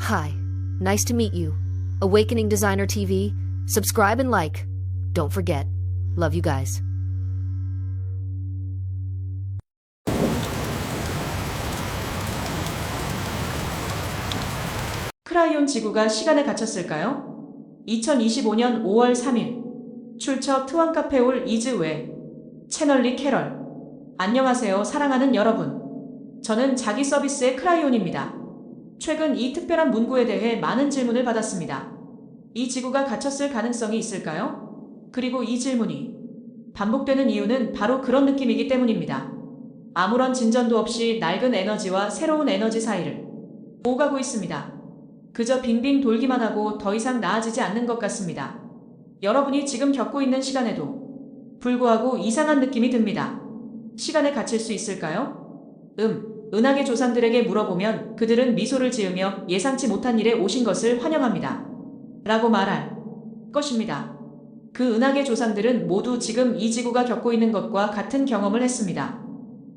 Hi, nice to meet you. Awakening Designer TV, subscribe and like. Don't forget. Love you guys. 크라이온 지구가 시간에 갇혔을까요? 2025년 5월 3일 출처 트왕카페올 이즈웨 채널리 캐럴. 안녕하세요 사랑하는 여러분. 저는 자기 서비스의 크라이온입니다. 최근 이 특별한 문구에 대해 많은 질문을 받았습니다. 이 지구가 갇혔을 가능성이 있을까요? 그리고 이 질문이 반복되는 이유는 바로 그런 느낌이기 때문입니다. 아무런 진전도 없이 낡은 에너지와 새로운 에너지 사이를 오가고 있습니다. 그저 빙빙 돌기만 하고 더 이상 나아지지 않는 것 같습니다. 여러분이 지금 겪고 있는 시간에도 불구하고 이상한 느낌이 듭니다. 시간에 갇힐 수 있을까요? 은하계 조상들에게 물어보면 그들은 미소를 지으며 예상치 못한 일에 오신 것을 환영합니다. 라고 말할 것입니다. 그 은하계 조상들은 모두 지금 이 지구가 겪고 있는 것과 같은 경험을 했습니다.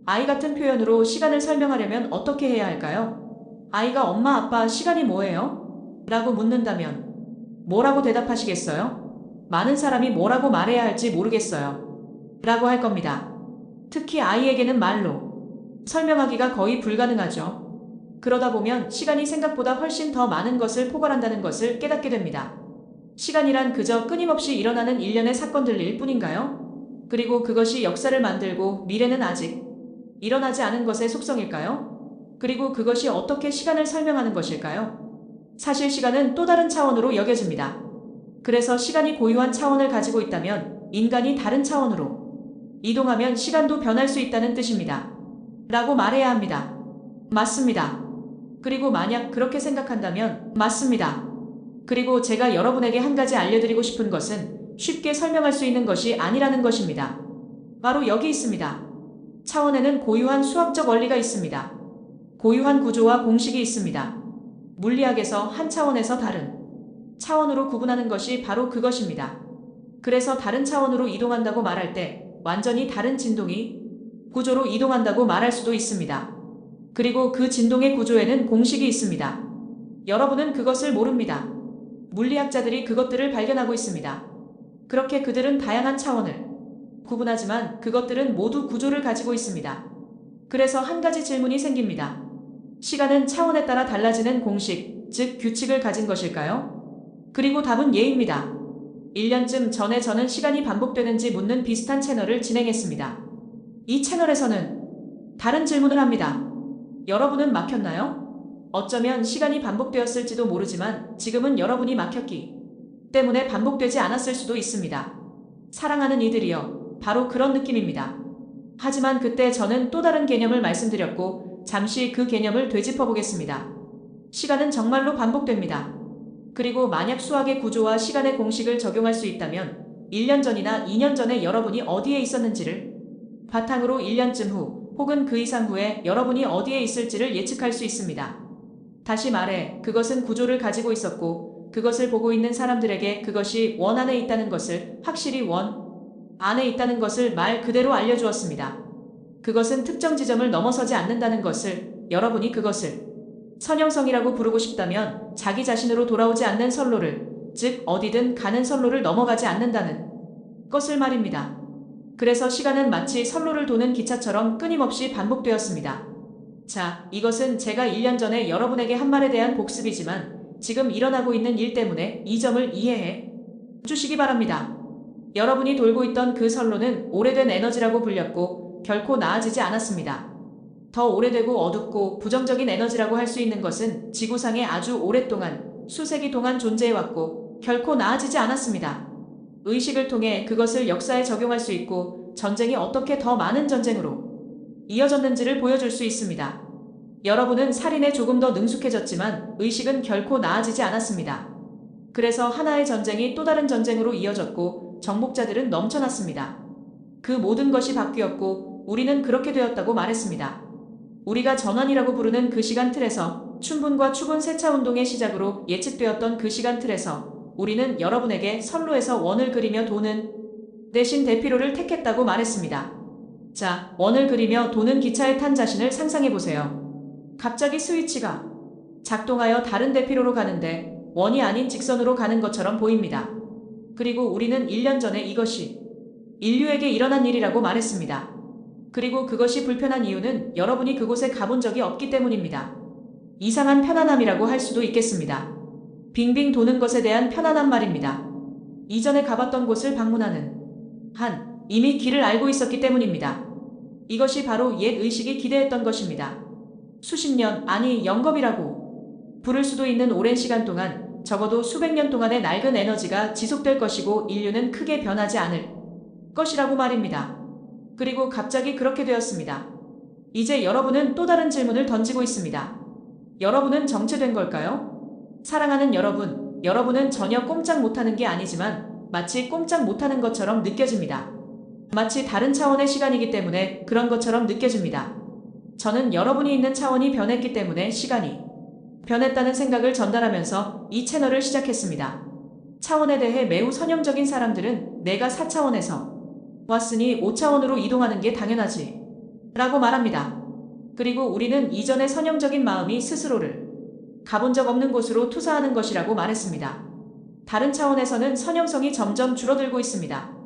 아이 같은 표현으로 시간을 설명하려면 어떻게 해야 할까요? 아이가 엄마, 아빠, 시간이 뭐예요? 라고 묻는다면 뭐라고 대답하시겠어요? 많은 사람이 뭐라고 말해야 할지 모르겠어요. 라고 할 겁니다. 특히 아이에게는 말로 설명하기가 거의 불가능하죠. 그러다 보면 시간이 생각보다 훨씬 더 많은 것을 포괄한다는 것을 깨닫게 됩니다. 시간이란 그저 끊임없이 일어나는 일련의 사건들일 뿐인가요? 그리고 그것이 역사를 만들고 미래는 아직 일어나지 않은 것의 속성일까요? 그리고 그것이 어떻게 시간을 설명하는 것일까요? 사실 시간은 또 다른 차원으로 여겨집니다. 그래서 시간이 고유한 차원을 가지고 있다면 인간이 다른 차원으로 이동하면 시간도 변할 수 있다는 뜻입니다. 라고 말해야 합니다. 맞습니다. 그리고 만약 그렇게 생각한다면 맞습니다. 그리고 제가 여러분에게 한 가지 알려드리고 싶은 것은 쉽게 설명할 수 있는 것이 아니라는 것입니다. 바로 여기 있습니다. 차원에는 고유한 수학적 원리가 있습니다. 고유한 구조와 공식이 있습니다. 물리학에서 한 차원에서 다른 차원으로 구분하는 것이 바로 그것입니다. 그래서 다른 차원으로 이동한다고 말할 때 완전히 다른 진동이 구조로 이동한다고 말할 수도 있습니다. 그리고 그 진동의 구조에는 공식이 있습니다. 여러분은 그것을 모릅니다. 물리학자들이 그것들을 발견하고 있습니다. 그렇게 그들은 다양한 차원을 구분하지만 그것들은 모두 구조를 가지고 있습니다. 그래서 한 가지 질문이 생깁니다. 시간은 차원에 따라 달라지는 공식, 즉 규칙을 가진 것일까요? 그리고 답은 예입니다. 1년쯤 전에 저는 시간이 반복되는지 묻는 비슷한 채널을 진행했습니다. 이 채널에서는 다른 질문을 합니다. 여러분은 막혔나요? 어쩌면 시간이 반복되었을지도 모르지만 지금은 여러분이 막혔기 때문에 반복되지 않았을 수도 있습니다. 사랑하는 이들이여, 바로 그런 느낌입니다. 하지만 그때 저는 또 다른 개념을 말씀드렸고 잠시 그 개념을 되짚어 보겠습니다. 시간은 정말로 반복됩니다. 그리고 만약 수학의 구조와 시간의 공식을 적용할 수 있다면 1년 전이나 2년 전에 여러분이 어디에 있었는지를 바탕으로 1년쯤 후 혹은 그 이상 후에 여러분이 어디에 있을지를 예측할 수 있습니다. 다시 말해 그것은 구조를 가지고 있었고 그것을 보고 있는 사람들에게 그것이 원 안에 있다는 것을 확실히 원 안에 있다는 것을 말 그대로 알려주었습니다. 그것은 특정 지점을 넘어서지 않는다는 것을 여러분이 그것을 선형성이라고 부르고 싶다면 자기 자신으로 돌아오지 않는 선로를 즉 어디든 가는 선로를 넘어가지 않는다는 것을 말입니다. 그래서 시간은 마치 선로를 도는 기차처럼 끊임없이 반복되었습니다. 자, 이것은 제가 1년 전에 여러분에게 한 말에 대한 복습이지만 지금 일어나고 있는 일 때문에 이 점을 이해해 주시기 바랍니다. 여러분이 돌고 있던 그 선로는 오래된 에너지라고 불렸고 결코 나아지지 않았습니다. 더 오래되고 어둡고 부정적인 에너지라고 할 수 있는 것은 지구상에 아주 오랫동안 수세기 동안 존재해왔고 결코 나아지지 않았습니다. 의식을 통해 그것을 역사에 적용할 수 있고 전쟁이 어떻게 더 많은 전쟁으로 이어졌는지를 보여줄 수 있습니다. 여러분은 살인에 조금 더 능숙해졌지만 의식은 결코 나아지지 않았습니다. 그래서 하나의 전쟁이 또 다른 전쟁으로 이어졌고 정복자들은 넘쳐났습니다. 그 모든 것이 바뀌었고 우리는 그렇게 되었다고 말했습니다. 우리가 전환이라고 부르는 그 시간 틀에서 춘분과 추분 세차 운동의 시작으로 예측되었던 그 시간 틀에서 우리는 여러분에게 선로에서 원을 그리며 도는 대신 대피로를 택했다고 말했습니다. 자, 원을 그리며 도는 기차에 탄 자신을 상상해보세요. 갑자기 스위치가 작동하여 다른 대피로로 가는데 원이 아닌 직선으로 가는 것처럼 보입니다. 그리고 우리는 1년 전에 이것이 인류에게 일어난 일이라고 말했습니다. 그리고 그것이 불편한 이유는 여러분이 그곳에 가본 적이 없기 때문입니다. 이상한 편안함이라고 할 수도 있겠습니다. 빙빙 도는 것에 대한 편안함 말입니다. 이전에 가봤던 곳을 방문하는 한, 이미 길을 알고 있었기 때문입니다. 이것이 바로 옛 의식이 기대했던 것입니다. 수십 년, 아니 영겁이라고 부를 수도 있는 오랜 시간 동안, 적어도 수백 년 동안의 낡은 에너지가 지속될 것이고 인류는 크게 변하지 않을 것이라고 말입니다. 그리고 갑자기 그렇게 되었습니다. 이제 여러분은 또 다른 질문을 던지고 있습니다. 여러분은 정체된 걸까요? 사랑하는 여러분, 여러분은 전혀 꼼짝 못하는 게 아니지만 마치 꼼짝 못하는 것처럼 느껴집니다. 마치 다른 차원의 시간이기 때문에 그런 것처럼 느껴집니다. 저는 여러분이 있는 차원이 변했기 때문에 시간이 변했다는 생각을 전달하면서 이 채널을 시작했습니다. 차원에 대해 매우 선형적인 사람들은 내가 4차원에서 왔으니 5차원으로 이동하는 게 당연하지 라고 말합니다. 그리고 우리는 이전의 선형적인 마음이 스스로를 가본 적 없는 곳으로 투사하는 것이라고 말했습니다. 다른 차원에서는 선형성이 점점 줄어들고 있습니다.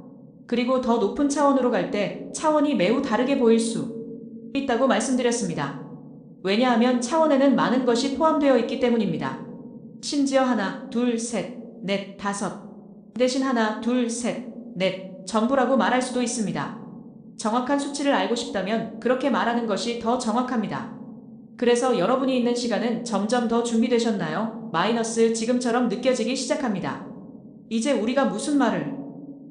그리고 더 높은 차원으로 갈 때 차원이 매우 다르게 보일 수 있다고 말씀드렸습니다. 왜냐하면 차원에는 많은 것이 포함되어 있기 때문입니다. 심지어 하나, 둘, 셋, 넷, 다섯 대신 하나, 둘, 셋, 넷 전부라고 말할 수도 있습니다. 정확한 수치를 알고 싶다면 그렇게 말하는 것이 더 정확합니다. 그래서 여러분이 있는 시간은 점점 더 준비되셨나요? 마이너스 지금처럼 느껴지기 시작합니다. 이제 우리가 무슨 말을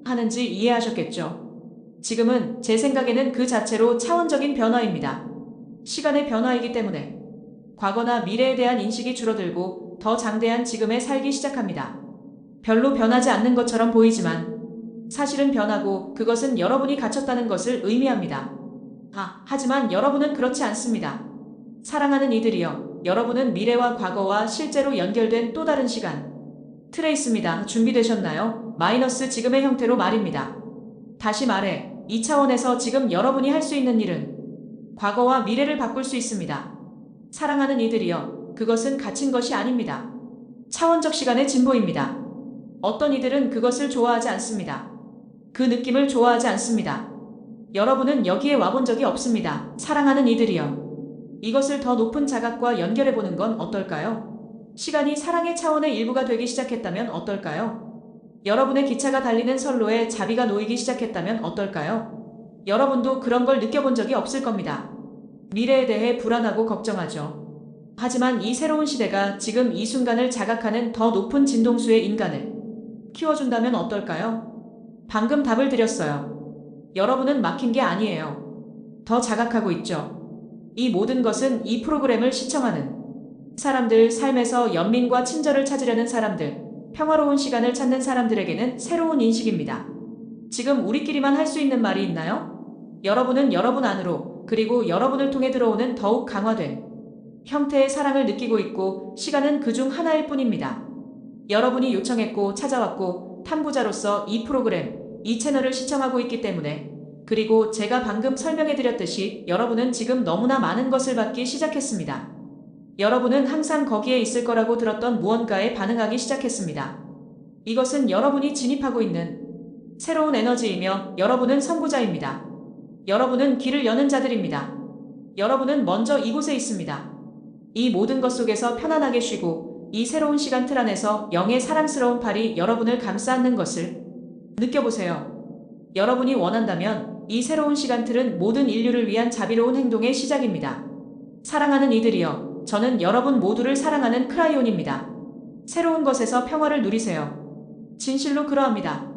하는지 이해하셨겠죠? 지금은 제 생각에는 그 자체로 차원적인 변화입니다. 시간의 변화이기 때문에 과거나 미래에 대한 인식이 줄어들고 더 장대한 지금에 살기 시작합니다. 별로 변하지 않는 것처럼 보이지만 사실은 변하고 그것은 여러분이 갇혔다는 것을 의미합니다. 하지만 여러분은 그렇지 않습니다. 사랑하는 이들이여, 여러분은 미래와 과거와 실제로 연결된 또 다른 시간 틀에 있습니다. 준비되셨나요? 마이너스 지금의 형태로 말입니다. 다시 말해, 이 차원에서 지금 여러분이 할 수 있는 일은 과거와 미래를 바꿀 수 있습니다. 사랑하는 이들이여, 그것은 갇힌 것이 아닙니다. 차원적 시간의 진보입니다. 어떤 이들은 그것을 좋아하지 않습니다. 그 느낌을 좋아하지 않습니다. 여러분은 여기에 와본 적이 없습니다. 사랑하는 이들이여. 이것을 더 높은 자각과 연결해보는 건 어떨까요? 시간이 사랑의 차원의 일부가 되기 시작했다면 어떨까요? 여러분의 기차가 달리는 선로에 자비가 놓이기 시작했다면 어떨까요? 여러분도 그런 걸 느껴본 적이 없을 겁니다. 미래에 대해 불안하고 걱정하죠. 하지만 이 새로운 시대가 지금 이 순간을 자각하는 더 높은 진동수의 인간을 키워준다면 어떨까요? 방금 답을 드렸어요. 여러분은 막힌 게 아니에요. 더 자각하고 있죠. 이 모든 것은 이 프로그램을 시청하는 사람들, 삶에서 연민과 친절을 찾으려는 사람들, 평화로운 시간을 찾는 사람들에게는 새로운 인식입니다. 지금 우리끼리만 할 수 있는 말이 있나요? 여러분은 여러분 안으로, 그리고 여러분을 통해 들어오는 더욱 강화된 형태의 사랑을 느끼고 있고 시간은 그중 하나일 뿐입니다. 여러분이 요청했고 찾아왔고 탐구자로서 이 프로그램, 이 채널을 시청하고 있기 때문에, 그리고 제가 방금 설명해드렸듯이 여러분은 지금 너무나 많은 것을 받기 시작했습니다. 여러분은 항상 거기에 있을 거라고 들었던 무언가에 반응하기 시작했습니다. 이것은 여러분이 진입하고 있는 새로운 에너지이며 여러분은 선구자입니다. 여러분은 길을 여는 자들입니다. 여러분은 먼저 이곳에 있습니다. 이 모든 것 속에서 편안하게 쉬고 이 새로운 시간 틀 안에서 영의 사랑스러운 팔이 여러분을 감싸 안는 것을 느껴보세요. 여러분이 원한다면 이 새로운 시간 틀은 모든 인류를 위한 자비로운 행동의 시작입니다. 사랑하는 이들이여, 저는 여러분 모두를 사랑하는 크라이온입니다. 새로운 것에서 평화를 누리세요. 진실로 그러합니다.